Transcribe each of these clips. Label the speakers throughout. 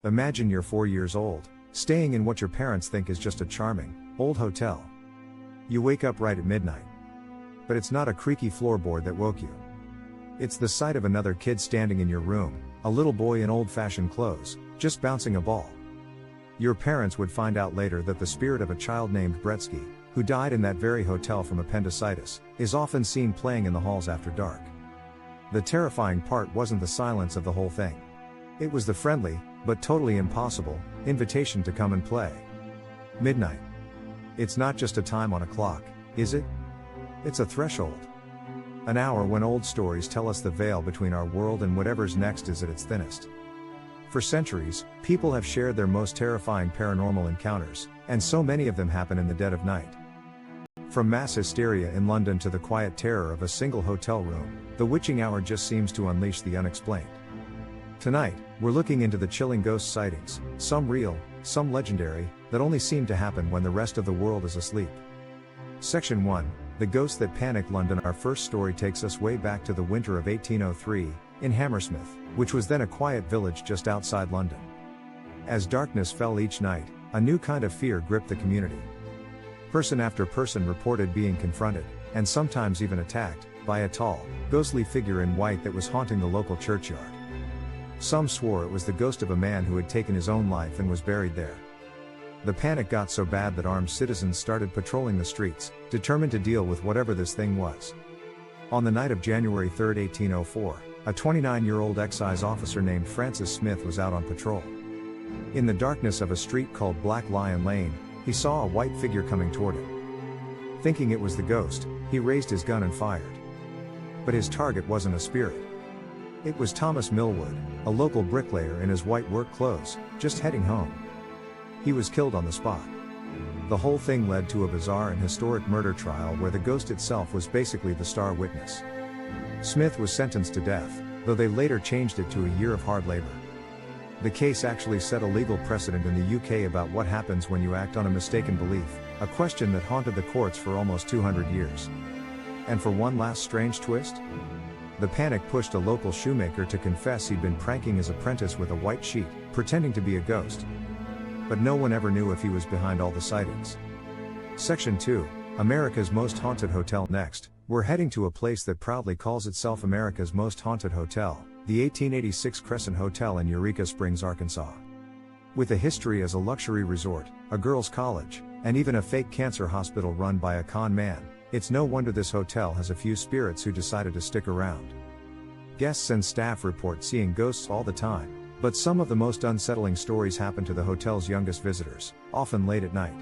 Speaker 1: Imagine you're 4 years old, staying in what your parents think is just a charming, old hotel. You wake up right at midnight. But it's not a creaky floorboard that woke you. It's the sight of another kid standing in your room, a little boy in old-fashioned clothes, just bouncing a ball. Your parents would find out later that the spirit of a child named Brockie, who died in that very hotel from appendicitis, is often seen playing in the halls after dark. The terrifying part wasn't the silence of the whole thing. It was the friendly, but totally impossible, invitation to come and play. Midnight. It's not just a time on a clock, is it? It's a threshold. An hour when old stories tell us the veil between our world and whatever's next is at its thinnest. For centuries, people have shared their most terrifying paranormal encounters, and so many of them happen in the dead of night. From mass hysteria in London to the quiet terror of a single hotel room, the witching hour just seems to unleash the unexplained. Tonight, we're looking into the chilling ghost sightings, some real, some legendary, that only seem to happen when the rest of the world is asleep. Section 1, The Ghost That Panicked London. Our first story takes us way back to the winter of 1803, in Hammersmith, which was then a quiet village just outside London. As darkness fell each night, a new kind of fear gripped the community. Person after person reported being confronted, and sometimes even attacked, by a tall, ghostly figure in white that was haunting the local churchyard. Some swore it was the ghost of a man who had taken his own life and was buried there. The panic got so bad that armed citizens started patrolling the streets, determined to deal with whatever this thing was. On the night of January 3, 1804, a 29-year-old excise officer named Francis Smith was out on patrol. In the darkness of a street called Black Lion Lane, he saw a white figure coming toward him. Thinking it was the ghost, he raised his gun and fired. But his target wasn't a spirit. It was Thomas Millwood, a local bricklayer in his white work clothes, just heading home. He was killed on the spot. The whole thing led to a bizarre and historic murder trial where the ghost itself was basically the star witness. Smith was sentenced to death, though they later changed it to a year of hard labor. The case actually set a legal precedent in the UK about what happens when you act on a mistaken belief, a question that haunted the courts for almost 200 years. And for one last strange twist? The panic pushed a local shoemaker to confess he'd been pranking his apprentice with a white sheet, pretending to be a ghost. But no one ever knew if he was behind all the sightings. Section 2, America's Most Haunted Hotel. Next, we're heading to a place that proudly calls itself America's Most Haunted Hotel, the 1886 Crescent Hotel in Eureka Springs, Arkansas. With a history as a luxury resort, a girls' college, and even a fake cancer hospital run by a con man, it's no wonder this hotel has a few spirits who decided to stick around. Guests and staff report seeing ghosts all the time, but some of the most unsettling stories happen to the hotel's youngest visitors, often late at night.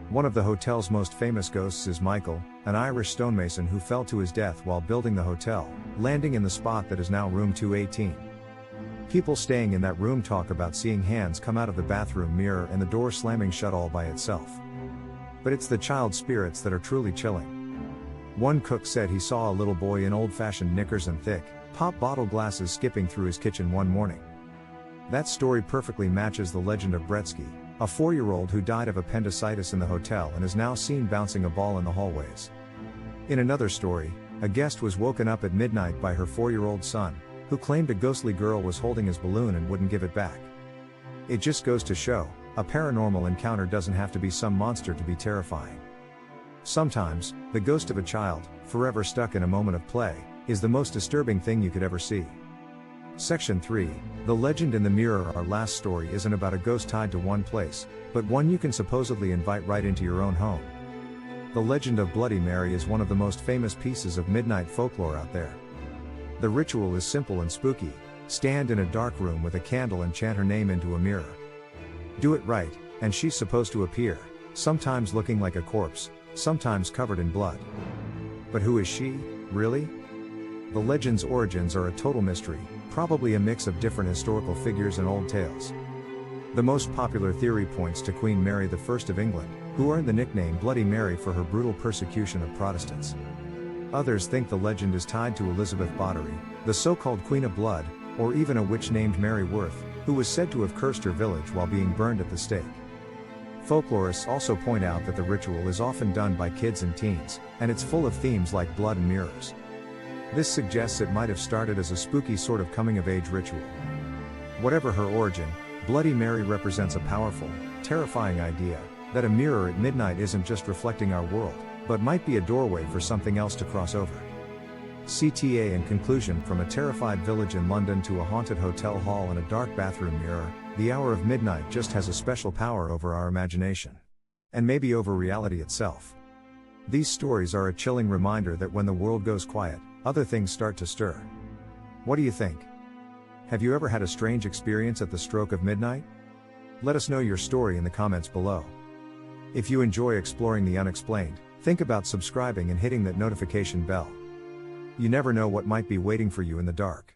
Speaker 1: One of the hotel's most famous ghosts is Michael, an Irish stonemason who fell to his death while building the hotel, landing in the spot that is now room 218. People staying in that room talk about seeing hands come out of the bathroom mirror and the door slamming shut all by itself. But it's the child spirits that are truly chilling. One cook said he saw a little boy in old-fashioned knickers and thick, pop bottle glasses skipping through his kitchen one morning. That story perfectly matches the legend of Brockie, a 4-year-old who died of appendicitis in the hotel and is now seen bouncing a ball in the hallways. In another story, a guest was woken up at midnight by her 4-year-old son, who claimed a ghostly girl was holding his balloon and wouldn't give it back. It just goes to show, a paranormal encounter doesn't have to be some monster to be terrifying. Sometimes, the ghost of a child, forever stuck in a moment of play, is the most disturbing thing you could ever see. Section 3, The Legend in the Mirror. Our last story isn't about a ghost tied to one place, but one you can supposedly invite right into your own home. The legend of Bloody Mary is one of the most famous pieces of midnight folklore out there. The ritual is simple and spooky. Stand in a dark room with a candle and chant her name into a mirror. Do it right, and she's supposed to appear, sometimes looking like a corpse, sometimes covered in blood. But who is she, really? The legend's origins are a total mystery, probably a mix of different historical figures and old tales. The most popular theory points to Queen Mary I of England, who earned the nickname Bloody Mary for her brutal persecution of Protestants. Others think the legend is tied to Elizabeth Bathory, the so-called Queen of Blood, or even a witch named Mary Worth, who was said to have cursed her village while being burned at the stake. Folklorists also point out that the ritual is often done by kids and teens, and it's full of themes like blood and mirrors. This suggests it might have started as a spooky sort of coming-of-age ritual. Whatever her origin, Bloody Mary represents a powerful, terrifying idea that a mirror at midnight isn't just reflecting our world, but might be a doorway for something else to cross over. CTA in conclusion, from a terrified village in London to a haunted hotel hall and a dark bathroom mirror, the hour of midnight just has a special power over our imagination. And maybe over reality itself. These stories are a chilling reminder that when the world goes quiet, other things start to stir. What do you think? Have you ever had a strange experience at the stroke of midnight? Let us know your story in the comments below. If you enjoy exploring the unexplained, think about subscribing and hitting that notification bell. You never know what might be waiting for you in the dark.